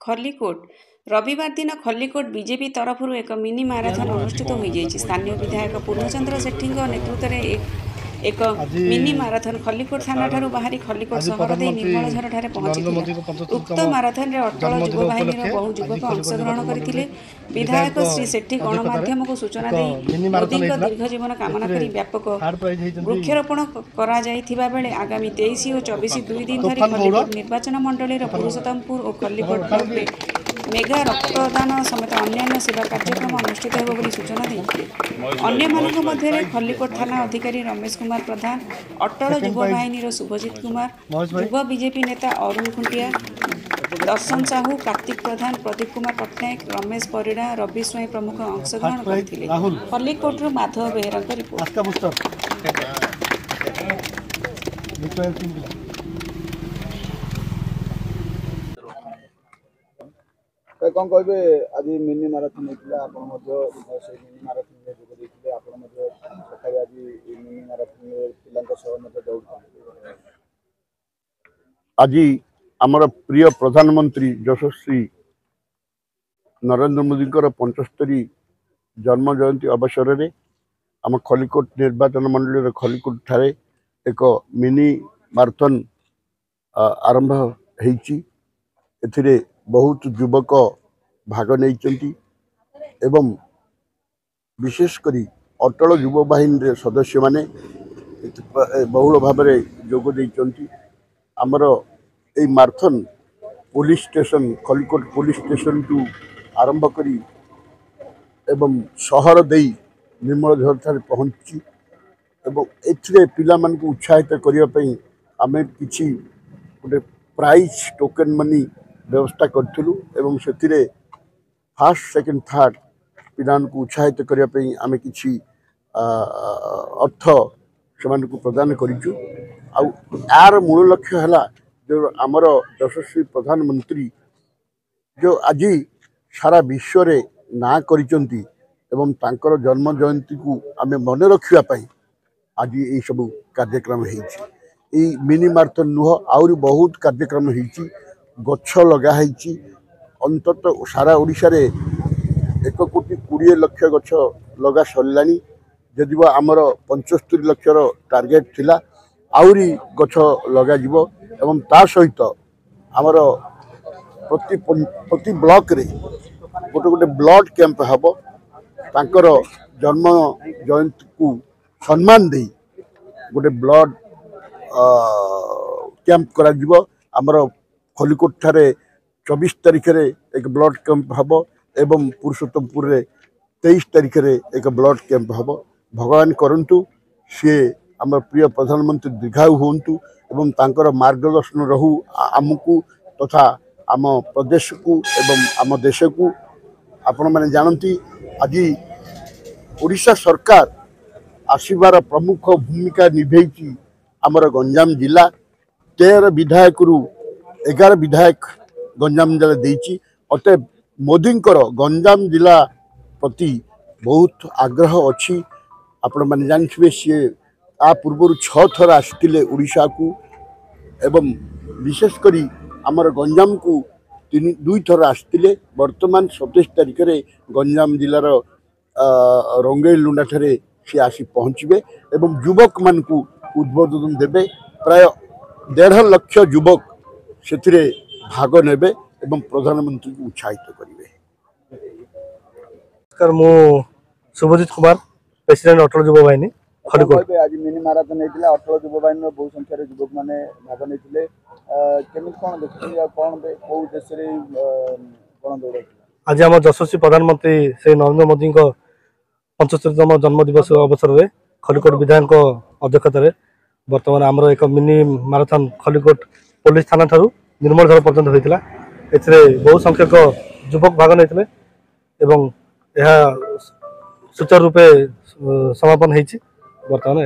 खल्लीकोट रविवार दिन खल्लीकोट बीजेपी तरफ एक मिनी माराथन अनुष्ठित हो स्थानीय विधायक पूर्णचंद्र सेठी नेतृत्व में एक मिनी माराथन खल्लीकोट थाना ठारू बाहरी खल्लीकोट सहर दे निर्मलझर ठारे पहुंची उक्त माराथन रे अटल युवा बाहिनी बहु युवक अंशग्रहण करथिले। विधायक श्री सेठी गणमाध्यम को सूचना दे मोदी दीर्घ जीवन कामना करी व्यापक वृक्षरोपण करा जायथिबा बेले आगामी 23 और 24 दुई दिन धरी खल्लीकोट निर्वाचन मंडली पुरुषोत्तमपुर और खल्लीकोट ब्लॉक में मेगा रक्तदान समेत अन्य सेवा कार्यक्रम अनुष्ठित होगा सूचना दी। अन्य मध्य खल्लीकोट थाना अधिकारी रमेश कुमार प्रधान, अटल युव बाहिनी शुभजीत कुमार, युव बीजेपी नेता अरुण खुंटिया, दर्शन साहू, कार्तिक प्रधान, प्रदीप कुमार पट्टनायक, रमेश परिड़ा, रवि स्वाई प्रमुख अंशग्रहण करथिले। खल्लीकोट माधव बेहरा रिपोर्ट। कौन कहे आज मिनी माराथन होता मिनी माराथन में जोग देते आज मिनी माराथन दौड़ आज आमर प्रिय प्रधानमंत्री यशस्वी नरेंद्र मोदी 75 जन्म जयंती अवसर में आम खल्लीकोट निर्वाचन मंडल खल्लीकोट ठारे एक मिनी माराथन आरंभ होती। बहुत युवक भाग नहीं एवं विशेषकर अटल युव बाहिनी सदस्य माने बहुल भाव में जोग देइचंती। आमर ए marathon police station Khallikot police station टू आरंभ करी एवं शहर दे निर्मलझर ठारे पहुंची एवं एथिरे पिला मान को उत्साहित करने पई आमे किछि गोटे प्राइज टोकन मनी व्यवस्था करूँ एवं से फास्ट सेकेंड थर्ड पिला को उत्साहित करने आम कि अर्थ से प्रदान करूँ। यार मूल लक्ष्य है जो आमर यशस्वी प्रधानमंत्री जो आज सारा विश्व रे ना करिचंती एवं तांकर जन्म जयंती को आम मन रखापी आज ये सब कार्यक्रम होती। मिनी माराथन नुह आउरी बहुत कार्यक्रम होती। गछ लगाई अंतत सारा ओडिशा रे 1,20,00,000 गछ लगा सरला जदि आमर 75 लक्षर टार्गेट थिला आउरी गछ लगा जीवो एवं ता सहित आमर प्रति ब्लॉक रे गोटे गोटे ब्लड कैंप हबो तांकर जन्म जयंती को सम्मान दे गोटे ब्लड कैंप करा जीवो। आमर खल्लीकोट ठारे 24 तारीख रे एक ब्लड कैंप हम एवं पुरुषोत्तमपुर रे 23 तारीख रे एक ब्लड कैंप हम। भगवान करंतु सी आम प्रिय प्रधानमंत्री दीर्घायु होंतु एवं तांकर मार्गदर्शन रहू आमको तथा आम प्रदेश को एवं आम देश को। आपण माने जानती आज ओडिशा सरकार आसीबार प्रमुख भूमिका निभेची। आमर गंजाम जिला 13 विधायक 11 विधायक गंजाम जिला देची। अतएव मोदी गंजाम जिला प्रति बहुत आग्रह अच्छी। आपण मैंने जानते सी आ पूर्व 6 थर आसते ओडिशा को एवं विशेषकर आमर गंजाम को 2 थर आसते। वर्तमान 27 तारीख रे गंजाम जिलार रंगेई लुंडा ठारे सी आसी पहुँचे एवं युवक मान को उद्बोधन देवे। प्राय 1.5 लाख युवक से भाग नेबे एवं प्रधानमंत्री को उत्साहित करेंगे। मु शुभजीत कुमार प्रेसिडेंट अटल युव बाहिनी खल्लीकोट। आज मिनी माराथन होता अटल युव बाहिनी बहु संख्यार युवक मैंने भाग नहीं कौन देखिए कौन कौ देश कौन दौड़ आज आम यशस्वी प्रधानमंत्री श्री नरेंद्र मोदी 75तम जन्म दिवस अवसर में खल्लीकोट विधायक अध्यक्षतार बर्तमान आमर एक मिनी माराथन खल्लीकोट पुलिस थाना ठारू निर्मलझर पर्यंत होता। बहु संख्यक युवक भाग नहीं एवं यह सुचारू रूपे समापन होती। बर्तमान